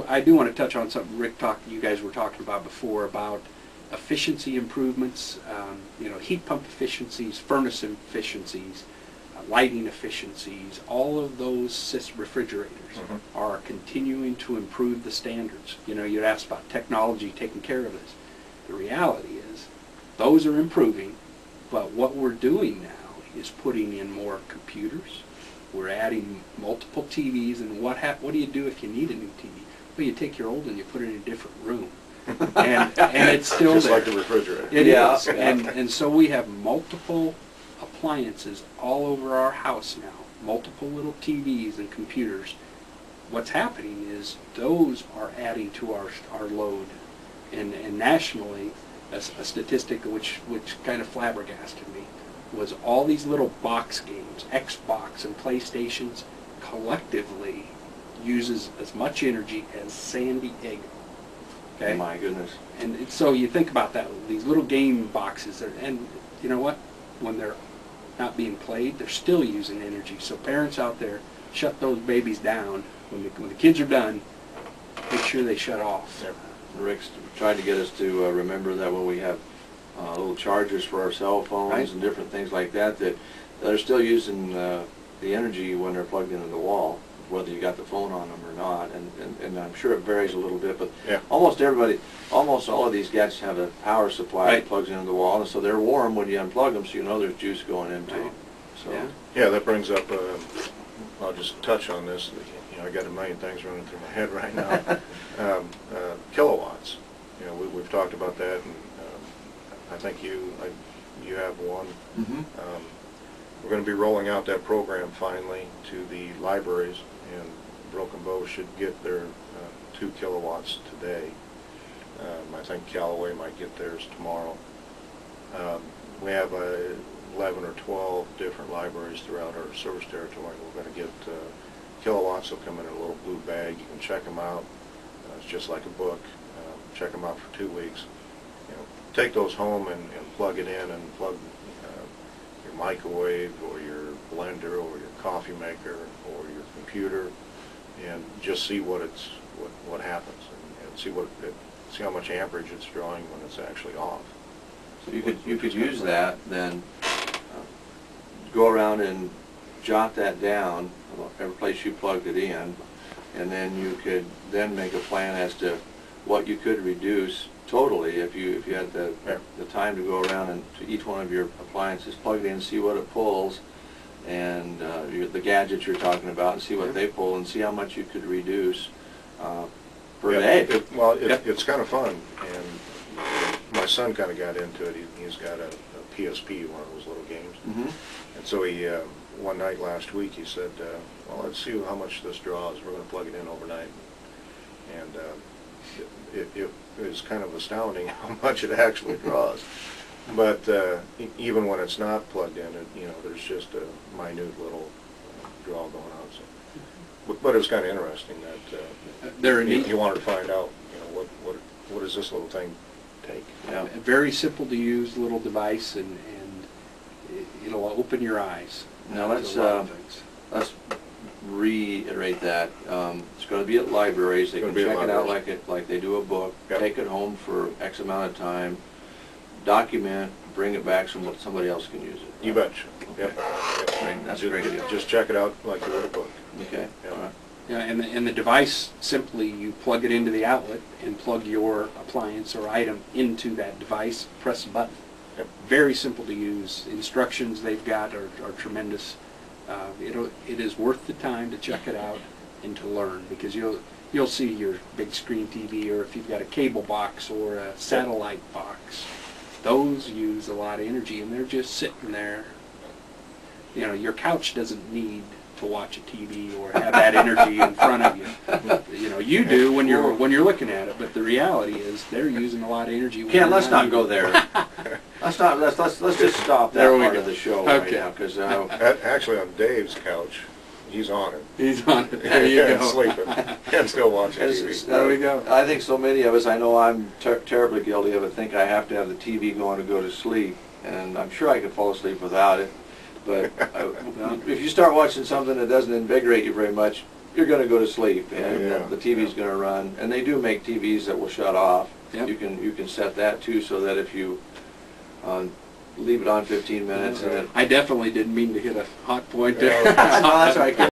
I do want to touch on something you guys were talking about before about efficiency improvements, you know, heat pump efficiencies, furnace efficiencies, lighting efficiencies, all of those refrigerators are continuing to improve the standards. You know, you'd asked about technology taking care of this. The reality is those are improving, but what we're doing now is putting in more computers. We're adding multiple TVs, and what do you do if you need a new TV? Well, you take your old one, you put it in a different room. and it's still just there. like the refrigerator. It is. And so we have multiple appliances all over our house now, multiple little TVs and computers. What's happening is those are adding to our load. And nationally, a statistic which kind of flabbergasted me was all these little box games, Xbox and PlayStations, collectively uses as much energy as San Diego. Okay? My goodness. And so you think about that, these little game boxes, and you know what? When they're not being played, they're still using energy. So parents out there, shut those babies down. When the kids are done, make sure they shut off. Yep. Rick's tried to get us to remember that when we have little chargers for our cell phones and different things like that, that they're still using the energy when they're plugged into the wall, whether you got the phone on them or not, and I'm sure it varies a little bit, but almost all of these gadgets have a power supply that plugs into the wall, and so they're warm when you unplug them, so you know there's juice going into them. So yeah, that brings up, I'll just touch on this, you know, I got a million things running through my head right now. Kilowatts, you know, we've talked about that, and I think you have one. We're going to be rolling out that program finally to the libraries, and Broken Bow should get their 2 kilowatts today. I think Callaway might get theirs tomorrow. We have 11 or 12 different libraries throughout our service territory. We're going to get kilowatts. They'll come in a little blue bag. You can check them out. It's just like a book. Check them out for 2 weeks. You know, take those home and plug it in, and plug your microwave or your blender or your coffee maker or your computer, and just see what happens, and see how much amperage it's drawing when it's actually off. So you could use that then, go around and jot that down every place you plugged it in, and then you could then make a plan as to what you could reduce totally if you had the time to go around and to each one of your appliances, plug it in, see what it pulls, and the gadgets you're talking about, and see what they pull, and see how much you could reduce per day. It's kind of fun, and my son kind of got into it. He's got a PSP, one of those little games, and so he one night last week he said, well, let's see how much this draws. We're going to plug it in overnight, and it is kind of astounding how much it actually draws. But even when it's not plugged in, you know, there's just a minute little draw going on. So, but it was kind of interesting that he wanted to find out, you know, what does this little thing take? Yeah, a very simple to use little device, and it'll open your eyes. Now let's reiterate that. It's going to be at libraries. They can check it out like they do a book. Take it home for X amount of time. Document, bring it back so somebody else can use it. You betcha. Yep. Great. That's a great deal. Just check it out like you would a book. Okay. Yeah. All right. Yeah, and the device, simply you plug it into the outlet and plug your appliance or item into that device, press a button. Yep. Very simple to use. Instructions they've got are tremendous. It is worth the time to check it out and to learn, because you'll see your big screen TV, or if you've got a cable box or a satellite box, those use a lot of energy, and they're just sitting there. You know, your couch doesn't need to watch a TV or have that energy in front of you. You know, you do when you're looking at it, but the reality is they're using a lot of energy. Ken, let's not go there. Let's just stop that part of the show right now, because actually on Dave's couch, he's on it. He's on it. There you go. Sleeping and still watching TV. There we go. I think so many of us, I know I'm terribly guilty of it, think I have to have the TV going to go to sleep, and I'm sure I could fall asleep without it. But if you start watching something that doesn't invigorate you very much, you're gonna go to sleep, and Yeah, the TV's gonna run. And they do make TVs that will shut off. Yep. You can set that too, so that if you leave it on 15 minutes and it I definitely didn't mean to hit a hot point Yeah. there. No, that's all right.